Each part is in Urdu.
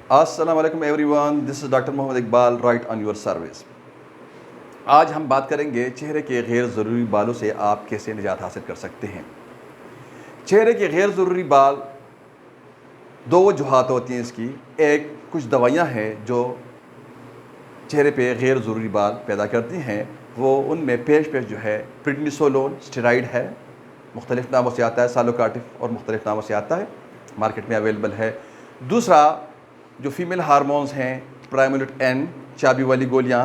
السلام علیکم every one, this is doctor Muhammad Iqbal, right on your service. آج ہم بات کریں گے چہرے کے غیر ضروری بالوں سے آپ کیسے نجات حاصل کر سکتے ہیں۔ چہرے کے غیر ضروری بال دو وجوہات ہوتی ہیں اس کی۔ ایک، کچھ دوائیاں ہیں جو چہرے پہ غیر ضروری بال پیدا کرتی ہیں، وہ ان میں پیش جو ہے پریڈنیسولون اسٹیرائڈ ہے، مختلف ناموں سے آتا ہے، سالوکاٹف اور مختلف ناموں سے آتا ہے، مارکیٹ میں اویلیبل ہے۔ دوسرا، جو فیمیل ہارمونز ہیں، پرائمولٹ این، چابی والی گولیاں،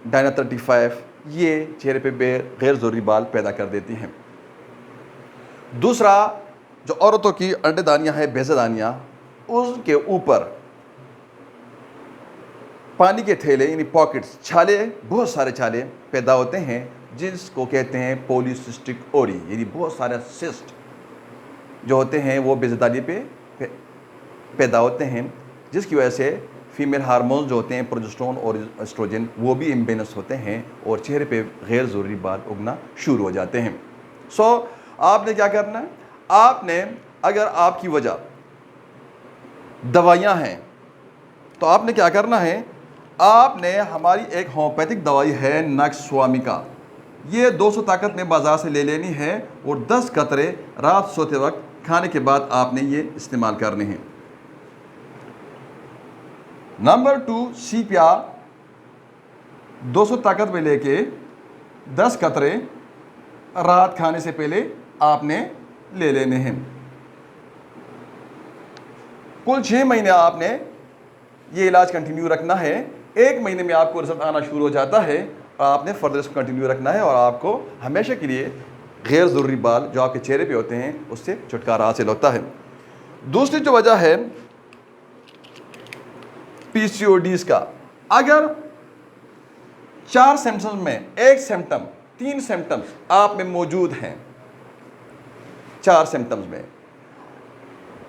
ڈائنا 35، یہ چہرے پہ غیر ضروری بال پیدا کر دیتی ہیں۔ دوسرا، جو عورتوں کی انڈے دانیاں ہیں، بیضہ دانیاں، اس کے اوپر پانی کے تھیلے یعنی پاکٹس، چھالے، بہت سارے چھالے پیدا ہوتے ہیں، جس کو کہتے ہیں پولیسسٹک اوری، یعنی بہت سارے سسٹ جو ہوتے ہیں وہ بیضہ دانی پہ پیدا ہوتے ہیں، جس کی وجہ سے فیمیل ہارمونز جو ہوتے ہیں پروجسٹرون اور ایسٹروجن وہ بھی امبیلنس ہوتے ہیں اور چہرے پہ غیر ضروری بال اگنا شروع ہو جاتے ہیں۔ آپ نے کیا کرنا ہے؟ آپ نے، اگر آپ کی وجہ دوائیاں ہیں تو آپ نے کیا کرنا ہے؟ آپ نے ہماری ایک ہومیوپیتھک دوائی ہے ناکسوامکا، یہ 200 طاقت میں بازار سے لے لینی ہے اور 10 قطرے رات سوتے وقت کھانے کے بعد آپ نے یہ استعمال کرنے ہیں۔ نمبر 2، سیپیا 200 طاقت میں لے کے 10 قطرے رات کھانے سے پہلے آپ نے لے لینے ہیں۔ کل 6 مہینے آپ نے یہ علاج کنٹینیو رکھنا ہے۔ 1 مہینے میں آپ کو رزلٹ آنا شروع ہو جاتا ہے اور آپ نے فردر اس کو کنٹینیو رکھنا ہے اور آپ کو ہمیشہ کے لیے غیر ضروری بال جو آپ کے چہرے پہ ہوتے ہیں اس سے چھٹکارا حاصل ہوتا ہے۔ دوسری جو وجہ ہے پی سی او ڈیز کا، اگر 4 سمپٹمز میں 1 سمپٹم، 3 سمپٹمز آپ میں موجود ہیں، 4 سمپٹمز میں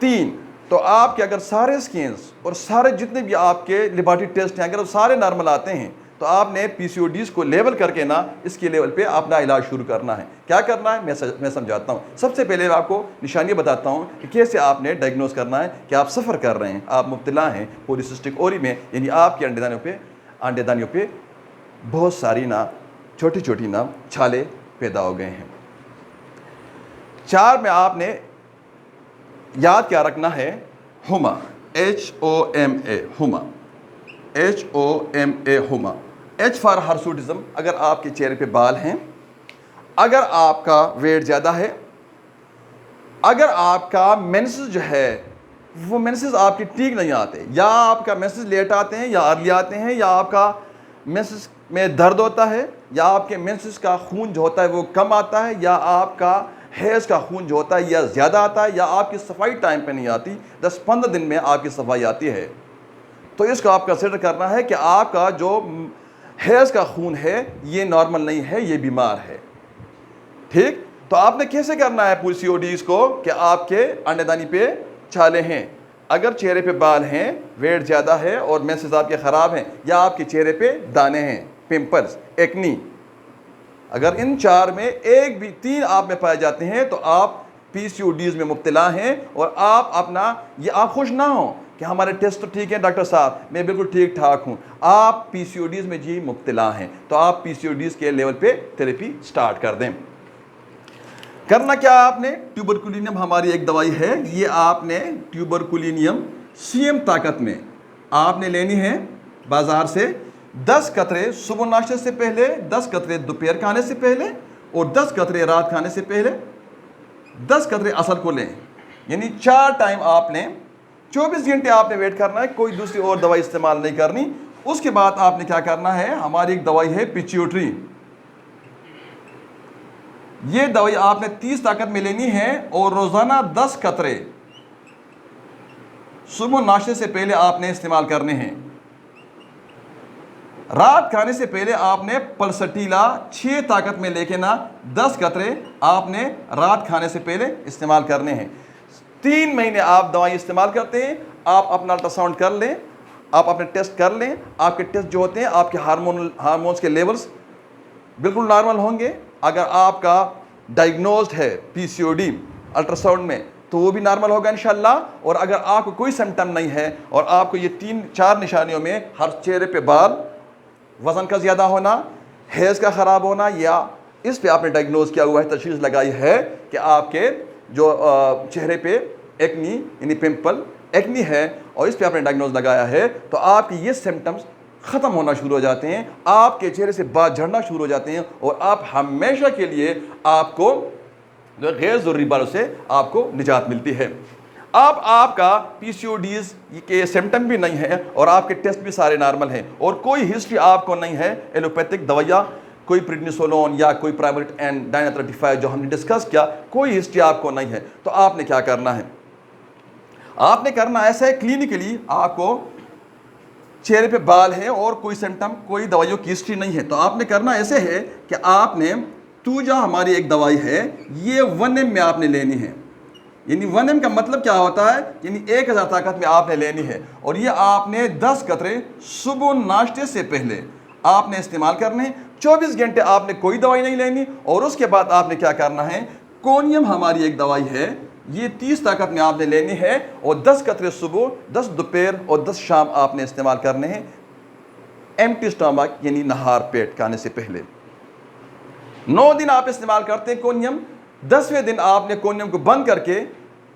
3، تو آپ کے اگر سارے سکینز اور سارے جتنے بھی آپ کے لیبارٹری ٹیسٹ ہیں اگر وہ سارے نارمل آتے ہیں تو آپ نے پی سی او ڈیز کو لیبل کر کے اس کے لیول پہ اپنا علاج شروع کرنا ہے۔ کیا کرنا ہے میں سمجھاتا ہوں۔ سب سے پہلے آپ کو نشانیاں بتاتا ہوں کہ کیسے آپ نے ڈائگنوز کرنا ہے کہ آپ سفر کر رہے ہیں، آپ مبتلا ہیں پولیسسٹک اوری میں، یعنی آپ کے انڈے دانیوں پہ بہت ساری چھوٹی چھوٹی چھالے پیدا ہو گئے ہیں۔ 4 میں آپ نے یاد کیا رکھنا ہے؟ ہوما، HOMA، ہوما، HOMA، ہوما، H فار ہرسوٹزم، اگر آپ کے چہرے پہ بال ہیں، اگر آپ کا ویٹ زیادہ ہے، اگر آپ کا مینسز جو ہے وہ مینسز آپ کے ٹھیک نہیں آتے، یا آپ کا مینسز لیٹ آتے ہیں یا ارلی آتے ہیں، یا آپ کا مینسز میں درد ہوتا ہے، یا آپ کے مینسز کا خون جو ہوتا ہے وہ کم آتا ہے، یا آپ کا حیض کا خون جو ہوتا ہے یا زیادہ آتا ہے، یا آپ کی صفائی ٹائم پہ نہیں آتی، 10-15 دن میں آپ کی صفائی آتی ہے، تو اس کو آپ کنسیڈر کرنا ہے کہ آپ کا جو حیض کا خون ہے یہ نارمل نہیں ہے، یہ بیمار ہے۔ ٹھیک؟ تو آپ نے کیسے کرنا ہے پی سی او ڈیز کو کہ آپ کے انڈے دانی پہ چھالے ہیں، اگر چہرے پہ بال ہیں، ویٹ زیادہ ہے اور مینسز آپ کے خراب ہیں، یا آپ کے چہرے پہ دانے ہیں، پمپلز، ایکنی، اگر ان 4 میں ایک بھی 3 آپ میں پائے جاتے ہیں تو آپ پی سی او ڈیز میں مبتلا ہیں، اور آپ خوش نہ ہوں کہ ہمارے ٹیسٹ تو ٹھیک ہیں ڈاکٹر صاحب، میں بالکل ٹھیک ٹھاک ہوں، آپ پی سی او ڈیز میں مبتلا ہیں، تو آپ پی سی او ڈیز کے لیول پہ تھراپی سٹارٹ کر دیں۔ کرنا کیا آپ نے؟ ٹیوبرکلینیم ہماری ایک دوائی ہے، یہ آپ نے ٹیوبرکلینیم CM طاقت میں آپ نے لینی ہے بازار سے، 10 قطرے صبح ناشتے سے پہلے، 10 قطرے دوپہر کھانے سے پہلے، اور 10 قطرے رات کھانے سے پہلے، 10 قطرے عصر کو لیں، یعنی 4 ٹائم آپ نے 24 گھنٹے آپ نے ویٹ کرنا ہے، کوئی دوسری اور دوائی استعمال نہیں کرنی۔ اس کے بعد آپ نے کیا کرنا ہے؟ ہماری ایک دوائی ہے پیچیوٹری، یہ دوائی آپ نے 30 طاقت میں لینی ہے اور روزانہ 10 قطرے صبح ناشتے سے پہلے آپ نے استعمال کرنے ہیں۔ رات کھانے سے پہلے آپ نے پلسٹیلا 6 طاقت میں لے کے 10 قطرے آپ نے رات کھانے سے پہلے استعمال کرنے ہیں۔ 3 مہینے آپ دوائی استعمال کرتے ہیں، آپ اپنا الٹرا ساؤنڈ کر لیں، آپ اپنے ٹیسٹ کر لیں، آپ کے ٹیسٹ جو ہوتے ہیں آپ کے ہارمونز کے لیولز بالکل نارمل ہوں گے۔ اگر آپ کا ڈائگنوزڈ ہے پی سی او ڈی الٹرا ساؤنڈ میں تو وہ بھی نارمل ہوگا انشاءاللہ. اور اگر آپ کو کوئی سمٹم نہیں ہے اور آپ کو یہ 3-4 نشانیوں میں ہر چہرے پہ بال، وزن کا زیادہ ہونا، ہیئرز کا خراب ہونا، یا اس پہ آپ نے ڈائگنوز کیا ہوا ہے، تشخیص لگائی ہے کہ آپ کے جو چہرے پہ ایکنی یعنی پمپل ایکنی ہے اور اس پہ آپ نے ڈائگنوز لگایا ہے، تو آپ کی یہ سمٹمز ختم ہونا شروع ہو جاتے ہیں، آپ کے چہرے سے بال جھڑنا شروع ہو جاتے ہیں اور آپ ہمیشہ کے لیے آپ کو غیر ضروری بالوں سے آپ کو نجات ملتی ہے. آپ کا پی سی او ڈیز کے سمٹم بھی نہیں ہے اور آپ کے ٹیسٹ بھی سارے نارمل ہیں اور کوئی ہسٹری آپ کو نہیں ہے ایلوپیتھک دوائیاں، کوئی پریڈنیسولون یا کوئی پرائمریٹ اینڈ ڈائنیترا جو ہم نے ڈسکس کیا، کوئی ہسٹری آپ کو نہیں ہے، تو آپ نے کیا کرنا ہے؟ آپ نے کرنا ایسا ہے کلینکلی آپ کو چہرے پہ بال ہیں اور کوئی سمٹم، کوئی دوائیوں کی ہسٹری نہیں ہے، تو آپ نے کرنا ایسے ہے کہ آپ نے توجا ہماری ایک دوائی ہے، یہ 1 ml میں آپ نے لینی ہے. یعنی 1 ml کا مطلب کیا ہوتا ہے؟ یعنی 1000 طاقت میں آپ نے لینی ہے اور یہ آپ نے 10 قطرے صبح ناشتے سے پہلے آپ نے استعمال کرنے ہیں. 24 گھنٹے آپ نے کوئی دوائی نہیں لینی اور اس کے بعد آپ نے کیا کرنا ہے؟ کونیم ہماری ایک دوائی ہے، یہ 30 طاقت میں آپ نے لینی ہے اور 10 قطرے صبح، 10 دوپہر اور 10 شام آپ نے استعمال کرنے ہیں، ایمٹی اسٹامک یعنی نہار پیٹ کھانے سے پہلے. 9 دن آپ استعمال کرتے ہیں کونیم. 10ویں دن آپ نے کونیم کو بند کر کے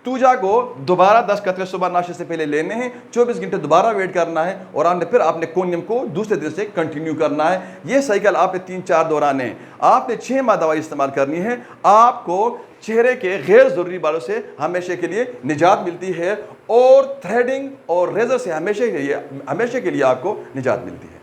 توجا کو دوبارہ 10 قطرے صبح ناشتے سے پہلے لینے ہیں. 24 گھنٹے دوبارہ ویٹ کرنا ہے اور پھر آپ نے کونیم کو دوسرے دن سے کنٹینیو کرنا ہے. یہ سائیکل آپ نے 3-4 دوران ہیں. آپ نے 6 ماہ دوائی استعمال کرنی ہے. آپ کو چہرے کے غیر ضروری بالوں سے ہمیشہ کے لیے نجات ملتی ہے اور تھریڈنگ اور ریزر سے ہمیشہ کے لیے آپ کو نجات ملتی ہے.